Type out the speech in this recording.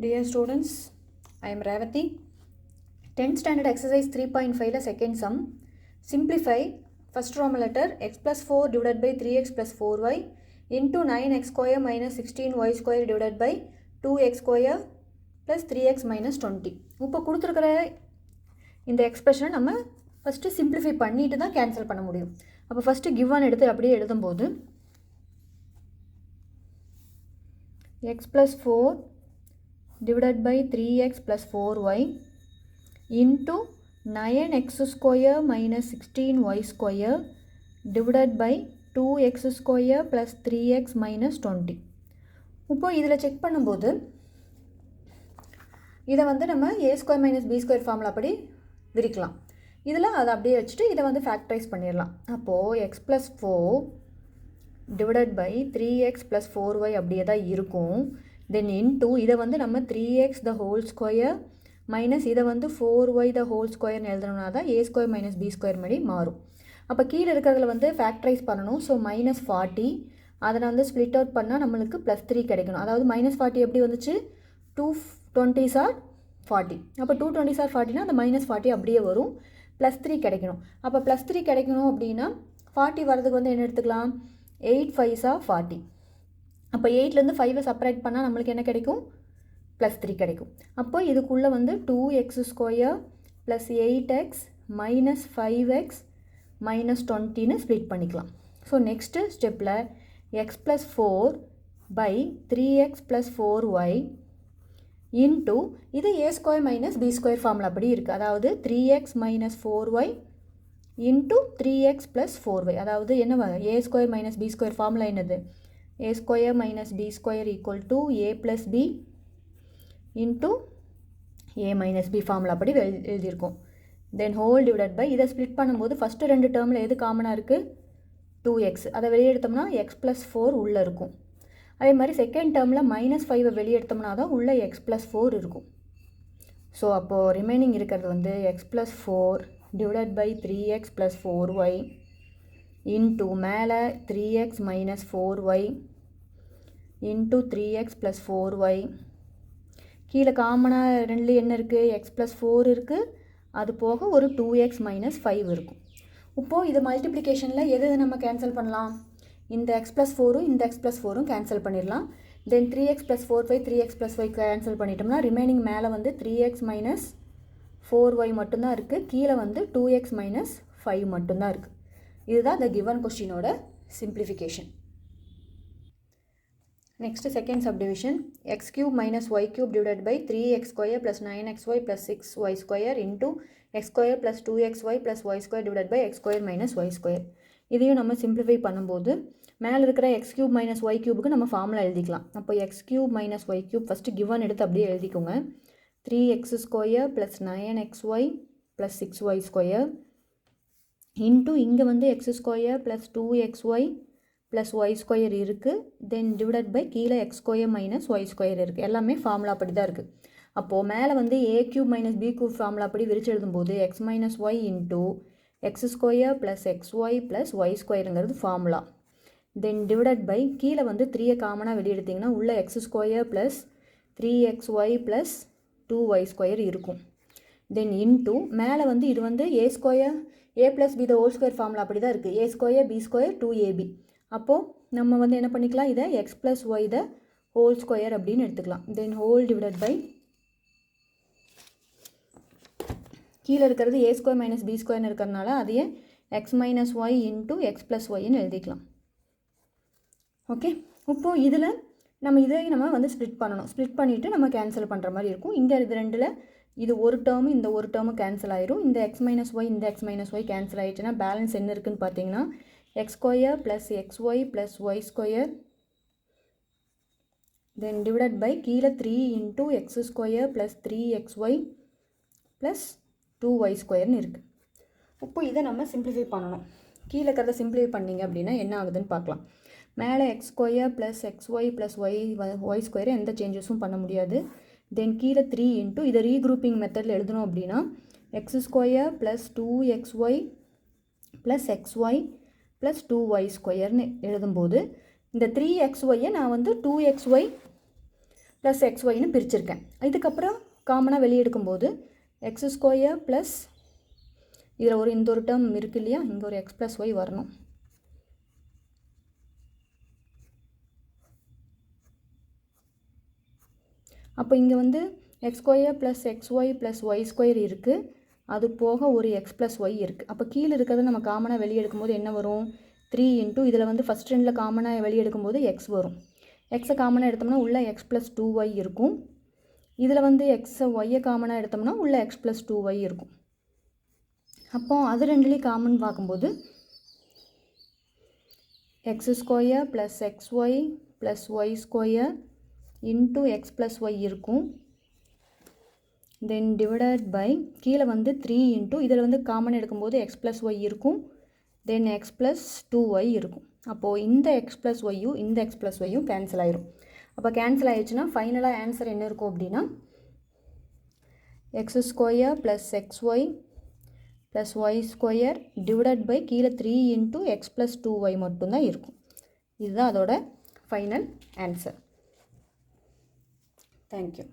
Dear students, I am Revati. 10th standard exercise 3.5 la second sum. Simplify first Roman letter x plus 4 divided by 3x plus 4y into 9x square minus 16y square divided by 2x square plus 3x minus 20. இப்போ கொடுத்துருக்கிற இந்த எக்ஸ்பிரஷனை நம்ம first simplify பண்ணிட்டு தான் cancel பண்ண முடியும். அப்போ ஃபஸ்ட்டு கிவன் எடுத்து அப்படியே எழுதும்போது x plus 4 divided by 3x plus 4y into 9x square minus 16y square divided by 2x square plus 3x minus 20. இப்போ இதில் செக் பண்ணும்போது இதை வந்து நம்ம a square minus b square formula அப்படி விரிக்கலாம். இதில் அதை அப்படியே வச்சுட்டு இதை வந்து ஃபேக்டரைஸ் பண்ணிடலாம். அப்போது x plus 4 divided by 3x plus 4y அப்படியே தான் இருக்கும். தென் இன்டூ இதை வந்து நம்ம 3x the whole square minus இதை வந்து 4y the whole squareன்னு எழுதணும்னா தான் a square minus b square மாதிரி மாறும். அப்போ கீழே இருக்கிறதுல வந்து ஃபேக்டரைஸ் பண்ணணும். ஸோ மைனஸ் 40 அதை வந்து ஸ்ப்ளிட் அவுட் பண்ணால் நம்மளுக்கு ப்ளஸ் 3 கிடைக்கணும். அதாவது மைனஸ் 40 எப்படி வந்துச்சு, 220s are 40. அப்போ 220s are 40னா அந்த மைனஸ் 40 அப்படியே வரும், ப்ளஸ் 3 கிடைக்கணும். அப்போ ப்ளஸ் 3 கிடைக்கணும் அப்படின்னா 40 வரதுக்கு வந்து என்ன எடுத்துக்கலாம், 8 5s are 40. அப்போ 8லேருந்து 5 செப்பரேட் பண்ணால் நம்மளுக்கு என்ன கிடைக்கும், ப்ளஸ் 3 கிடைக்கும். அப்போ இதுக்குள்ளே வந்து 2x square plus 8x minus 5x minus 20ன்னு ஸ்ப்ளிட் பண்ணிக்கலாம். ஸோ நெக்ஸ்ட்டு ஸ்டெப்பில் x plus 4 by 3x plus 4y into இது a square minus b square formula அப்படி இருக்குது. அதாவது 3x minus 4y into 3x plus 4y. அதாவது என்ன, a square minus b square formula என்னது, a square minus b square equal to a plus b into a minus b formula அப்படி எழுதியிருக்கோம். தென் whole divided by இதை split பண்ணும்போது first ரெண்டு டேர்மில் எது காமனாக இருக்குது, 2x. அதை வெளியே எடுத்தோம்னா எக்ஸ் ப்ளஸ் 4 உள்ளே இருக்கும். அதே மாதிரி செகண்ட் டேர்மில் மைனஸ் 5 வெளியே எடுத்தோம்னா தான் உள்ளே எக்ஸ் ப்ளஸ் 4 இருக்கும். ஸோ அப்போது ரிமைனிங் இருக்கிறது வந்து x plus 4 divided by 3x plus 4y into மேலே 3x minus 4y into 3x plus 4y. கீழே காமனாக ரெண்டு என்ன இருக்குது, எக்ஸ் ப்ளஸ் 4 இருக்குது, அது போக ஒரு 2x மைனஸ் 5 இருக்கும். இப்போது இது மல்டிப்ளிகேஷனில் எது நம்ம கேன்சல் பண்ணலாம், இந்த எக்ஸ் ப்ளஸ் 4ம் இந்த எக்ஸ் ப்ளஸ் 4ம் கேன்சல் பண்ணிடலாம். தென் 3x plus 4y 3x plus y cancel பண்ணிட்டோம்னா ரிமைனிங் மேலே வந்து 3x மைனஸ் 4y மட்டும்தான் இருக்குது, கீழே வந்து 2x மைனஸ் 5 மட்டும்தான் இருக்குது. இதுதான் the given கொஸ்டினோட simplification. Next second subdivision x cube minus y cube divided by 3x square plus 9xy plus 6y square into x square plus 2xy plus y square divided by x square minus y square. இதையும் நம்ம simplify பண்ணும்போது மேலே இருக்கிற x cube minus y cubeக்கு நம்ம formula எழுதிக்கலாம். அப்போ x cube minus y cube first given எடுத்து அப்படியே எழுதிக்கோங்க. 3x square plus 9xy plus 6y square into இங்கே வந்து x square plus 2xy plus y square இருக்குது. தென் டிவைடட் பை கீழே x square minus y square இருக்குது. எல்லாமே ஃபார்முலா அப்படி தான் இருக்குது. அப்போது மேலே வந்து a cube minus b cube formula அப்படி விரிச்சு எழுதும்போது x minus y into x square plus x y plus y ஸ்கொயருங்கிறது ஃபார்முலா. தென் டிவைடட் பை கீழே வந்து 3 காமனாக வெளியே எடுத்திங்கன்னா உள்ள x square plus 3xy plus 2y square இருக்கும். தென் இன்ட்டு மேலே வந்து இது வந்து a square a plus b the whole square formula அப்படி தான் இருக்குது, a square b square 2ab. அப்போது நம்ம வந்து என்ன பண்ணிக்கலாம், இதை x plus y the whole square அப்படின்னு எடுத்துக்கலாம். தென் ஹோல் டிவைடட் பை கீழே இருக்கிறது a ஸ்கொயர் மைனஸ் b ஸ்கொயர்னு இருக்கிறதுனால அதையே x minus y into x plus ஒய்ன்னு எழுதிக்கலாம். ஓகே, இப்போது இதில் நம்ம வந்து ஸ்ப்ளிட் பண்ணணும். ஸ்ப்ளிட் பண்ணிவிட்டு நம்ம கேன்சல் பண்ணுற மாதிரி இருக்கும். இங்கே இது ரெண்டில் இது ஒரு டேர்மு இந்த ஒரு டேர்மு கேன்சல் ஆயிரும். இந்த எக்ஸ் மைனஸ் ஒய் இந்த எக்ஸ் மைனஸ் ஒய் கேன்சல் ஆகிடுச்சுன்னா பேலன்ஸ் என்ன இருக்குதுன்னு பார்த்தீங்கன்னா x square plus x y plus y square then divided by கீழே 3 into x square plus 3xy plus 2y ஸ்கொயர்னு இருக்குது. இப்போ இதை நம்ம சிம்பிளிஃபை பண்ணணும். கீழே இருக்கிறத சிம்பிளிஃபை பண்ணிங்க அப்படின்னா என்ன ஆகுதுன்னு பார்க்கலாம். மேலே x square plus x y plus y square எந்த சேஞ்சஸும் பண்ண முடியாது. தென் கீழே 3 இன்ட்டு இதை ரீக்ரூப்பிங் மெத்தடில் எழுதணும் அப்படின்னா x square plus 2xy plus x y plus 2y ஸ்கொயர்னு எழுதும்போது இந்த 3xyயை நான் வந்து 2xy ப்ளஸ் எக்ஸ் ஒய்னு பிரிச்சிருக்கேன். இதுக்கப்புறம் காமனாக வெளியே எடுக்கும்போது எக்ஸ் ஸ்கொயர் ப்ளஸ் இதில் இந்த ஒரு டேர்ம் இருக்குது இல்லையா, இங்கே ஒரு எக்ஸ் ப்ளஸ் ஒய் வரணும். அப்போ இங்கே வந்து x square plus x y plus y square இருக்குது, அது போக ஒரு எக்ஸ் ப்ளஸ் ஒய் இருக்குது. அப்போ கீழே இருக்கிறத நம்ம காமனாக வெளியே எடுக்கும்போது என்ன வரும், 3 இன்ட்டு இதில் வந்து ஃபஸ்ட் ரெண்டில் காமனாக வெளியே எடுக்கும்போது எக்ஸ் வரும். எக்ஸை காமனாக எடுத்தோம்னா உள்ள எக்ஸ் ப்ளஸ் 2y இருக்கும். இதில் வந்து எக்ஸை ஒய்யை காமனாக எடுத்தோம்னா உள்ள எக்ஸ் ப்ளஸ் 2y இருக்கும். அப்போ அது ரெண்டுலேயும் காமன் பார்க்கும்போது x square plus x y plus y square into x plus y இருக்கும். தென் டிவைடட் பை கீழே வந்து 3 இன்ட்டு இதில் வந்து காமன் எடுக்கும்போது எக்ஸ் ப்ளஸ் ஒய் இருக்கும். தென் எக்ஸ் ப்ளஸ் 2y இருக்கும். அப்போது இந்த எக்ஸ் ப்ளஸ் ஒய்யும் இந்த எக்ஸ் ப்ளஸ் ஒய்யும் கேன்சல் ஆயிரும். அப்போ கேன்சல் ஆயிடுச்சுன்னா ஃபைனலாக ஆன்சர் என்ன இருக்கும் அப்படின்னா x square plus x y plus y square divided by கீழே 3 இன்ட்டு எக்ஸ் ப்ளஸ் 2y மட்டும்தான் இருக்கும். இதுதான் அதோட ஃபைனல் ஆன்சர். தேங்க்யூ.